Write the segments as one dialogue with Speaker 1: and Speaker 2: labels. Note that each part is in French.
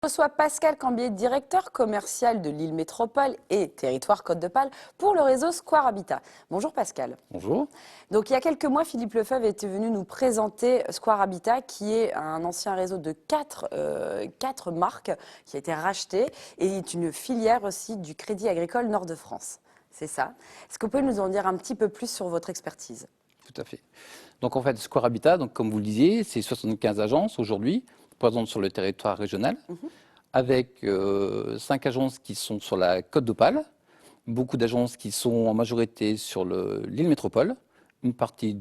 Speaker 1: Je reçois Pascal Cambier, directeur commercial de Lille Métropole et Territoire Côte-d'Opale pour le réseau Square Habitat. Bonjour Pascal.
Speaker 2: Bonjour.
Speaker 1: Donc il y a quelques mois, Philippe Lefebvre était venu nous présenter Square Habitat, qui est un ancien réseau de quatre marques qui a été racheté et est une filière aussi du Crédit Agricole Nord-de-France. C'est ça. Est-ce que vous pouvez nous en dire un petit peu plus sur votre expertise?
Speaker 2: Tout à fait. Donc en fait, Square Habitat, donc, comme vous le disiez, c'est 75 agences aujourd'hui présentes sur le territoire régional, avec 5 agences qui sont sur la Côte d'Opale, beaucoup d'agences qui sont en majorité sur l'île Métropole, une partie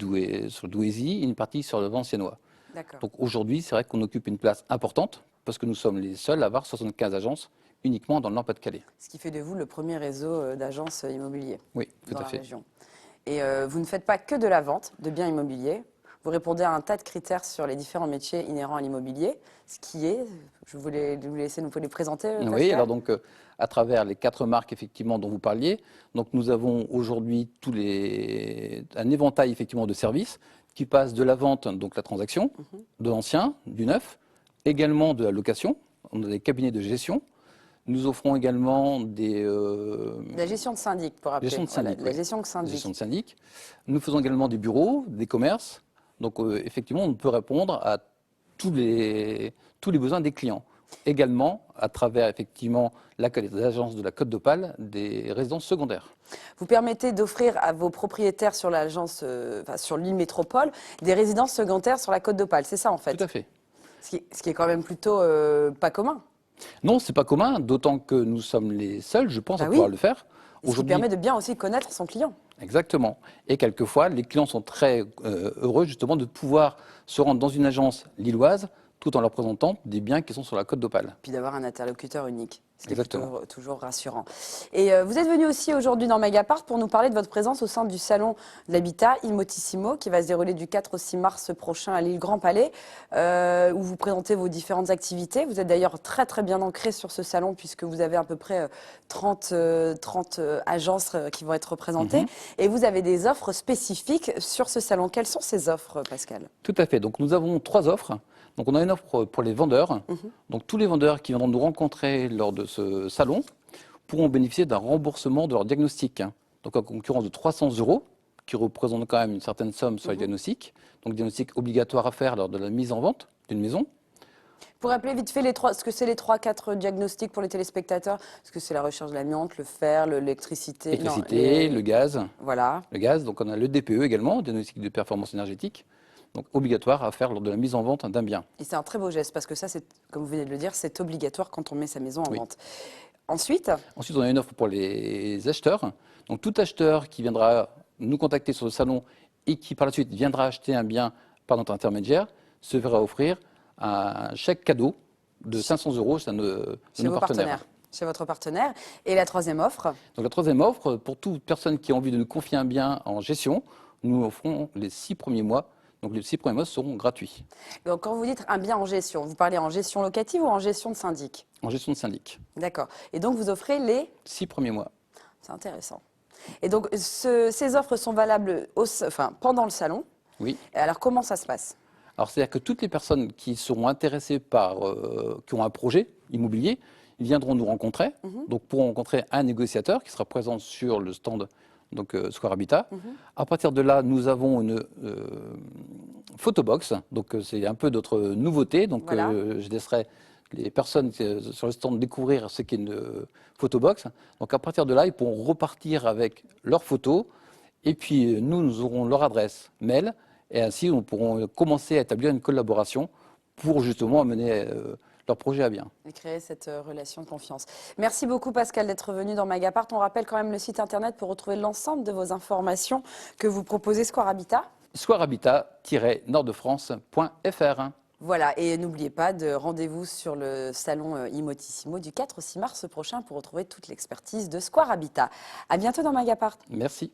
Speaker 2: sur Douaisis, une partie sur le Valenciennois.
Speaker 1: D'accord.
Speaker 2: Donc aujourd'hui, c'est vrai qu'on occupe une place importante parce que nous sommes les seuls à avoir 75 agences uniquement dans le Nord-Pas-de-Calais.
Speaker 1: Ce qui fait de vous le premier réseau d'agences immobilières
Speaker 2: Oui, tout
Speaker 1: dans
Speaker 2: à
Speaker 1: la
Speaker 2: fait.
Speaker 1: région. Et vous ne faites pas que de la vente de biens immobiliers. Vous répondez à un tas de critères sur les différents métiers inhérents à l'immobilier. Ce qui est, je voulais vous laisser nous les présenter,
Speaker 2: Oui,
Speaker 1: Pascal.
Speaker 2: alors donc à travers les 4 marques effectivement dont vous parliez, donc nous avons aujourd'hui un éventail effectivement de services qui passe de la vente, donc la transaction, de l'ancien, du neuf, également de la location. On a des cabinets de gestion. Nous offrons également
Speaker 1: La gestion de syndic, pour rappeler.
Speaker 2: gestion de
Speaker 1: Voilà,
Speaker 2: syndic,
Speaker 1: la
Speaker 2: oui,
Speaker 1: gestion de
Speaker 2: gestion
Speaker 1: syndic.
Speaker 2: de syndic. Nous faisons également des bureaux, des commerces. Donc effectivement, on peut répondre à tous les besoins des clients. Également, à travers effectivement les agences de la Côte d'Opale, des résidences secondaires.
Speaker 1: Vous permettez d'offrir à vos propriétaires sur l'agence, sur l'île Métropole, des résidences secondaires sur la Côte d'Opale. C'est ça en
Speaker 2: Tout
Speaker 1: fait.
Speaker 2: à fait.
Speaker 1: Ce qui est quand même plutôt pas commun.
Speaker 2: Non, c'est pas commun, d'autant que nous sommes les seuls, je pense, à
Speaker 1: Bah oui.
Speaker 2: pouvoir le faire.
Speaker 1: Et ce qui permet de bien aussi connaître son client.
Speaker 2: Exactement. Et quelquefois, les clients sont très heureux justement de pouvoir se rendre dans une agence lilloise tout en leur présentant des biens qui sont sur la Côte d'Opale.
Speaker 1: Puis d'avoir un interlocuteur unique, ce qui est
Speaker 2: Exactement.
Speaker 1: plutôt, toujours rassurant. Et vous êtes venu aussi aujourd'hui dans Mediapart pour nous parler de votre présence au sein du salon de l'habitat Immotissimo qui va se dérouler du 4 au 6 mars prochain à l'île Grand Palais, où vous présentez vos différentes activités. Vous êtes d'ailleurs très très bien ancré sur ce salon puisque vous avez à peu près 30 agences qui vont être représentées. Et vous avez des offres spécifiques sur ce salon. Quelles sont ces offres, Pascal?
Speaker 2: Tout à fait. Donc nous avons 3 offres. Donc on a une offre pour les vendeurs. Donc tous les vendeurs qui viendront nous rencontrer lors de ce salon pourront bénéficier d'un remboursement de leur diagnostic. Donc en concurrence de 300 €, qui représente quand même une certaine somme sur les diagnostics. Donc diagnostic obligatoire à faire lors de la mise en vente d'une maison.
Speaker 1: Pour rappeler vite fait ce que c'est les 3-4 diagnostics pour les téléspectateurs, est-ce que c'est la recherche de l'amiante, le fer, l'électricité,
Speaker 2: L'électricité, le gaz.
Speaker 1: Voilà.
Speaker 2: Le gaz, donc on a le DPE également, diagnostic de performance énergétique. Donc obligatoire à faire lors de la mise en vente d'un bien.
Speaker 1: Et c'est un très beau geste parce que ça, comme vous venez de le dire, c'est obligatoire quand on met sa maison en
Speaker 2: Oui.
Speaker 1: vente. Ensuite,
Speaker 2: Ensuite, on a une offre pour les acheteurs. Donc, tout acheteur qui viendra nous contacter sur le salon et qui, par la suite, viendra acheter un bien par notre intermédiaire, se verra offrir un chèque cadeau de 500 € de
Speaker 1: chez
Speaker 2: nos
Speaker 1: vos partenaires, chez votre partenaire. Et la troisième offre,
Speaker 2: Donc, la troisième offre, pour toute personne qui a envie de nous confier un bien en gestion, nous offrons les 6 premiers mois. Donc, les 6 premiers mois seront gratuits.
Speaker 1: donc quand vous dites un bien en gestion, vous parlez en gestion locative ou en gestion de syndic?
Speaker 2: En gestion de syndic.
Speaker 1: D'accord. Et donc, vous offrez les...
Speaker 2: 6 premiers mois.
Speaker 1: C'est intéressant. Et donc, ces offres sont valables pendant le salon.
Speaker 2: Oui.
Speaker 1: Alors, comment ça se passe?
Speaker 2: Alors, c'est-à-dire que toutes les personnes qui seront intéressées qui ont un projet immobilier, ils viendront nous rencontrer. Donc, pourront rencontrer un négociateur qui sera présent sur le stand donc, Square Habitat. À partir de là, nous avons une photobox. Donc, c'est un peu notre nouveauté. Donc,
Speaker 1: Voilà.
Speaker 2: je laisserai les personnes sur le stand découvrir ce qu'est une photobox. Donc, à partir de là, ils pourront repartir avec leurs photos. Et puis, nous aurons leur adresse mail. Et ainsi, nous pourrons commencer à établir une collaboration pour justement mener leur projet à bien.
Speaker 1: Et créer cette relation de confiance. Merci beaucoup Pascal d'être venu dans Mediapart. On rappelle quand même le site internet pour retrouver l'ensemble de vos informations que vous proposez Square Habitat.
Speaker 2: Squarehabitat-nordefrance.fr.
Speaker 1: Voilà, et n'oubliez pas de rendez-vous sur le salon Immotissimo du 4 au 6 mars prochain pour retrouver toute l'expertise de Square Habitat. À bientôt dans Mediapart.
Speaker 2: Merci.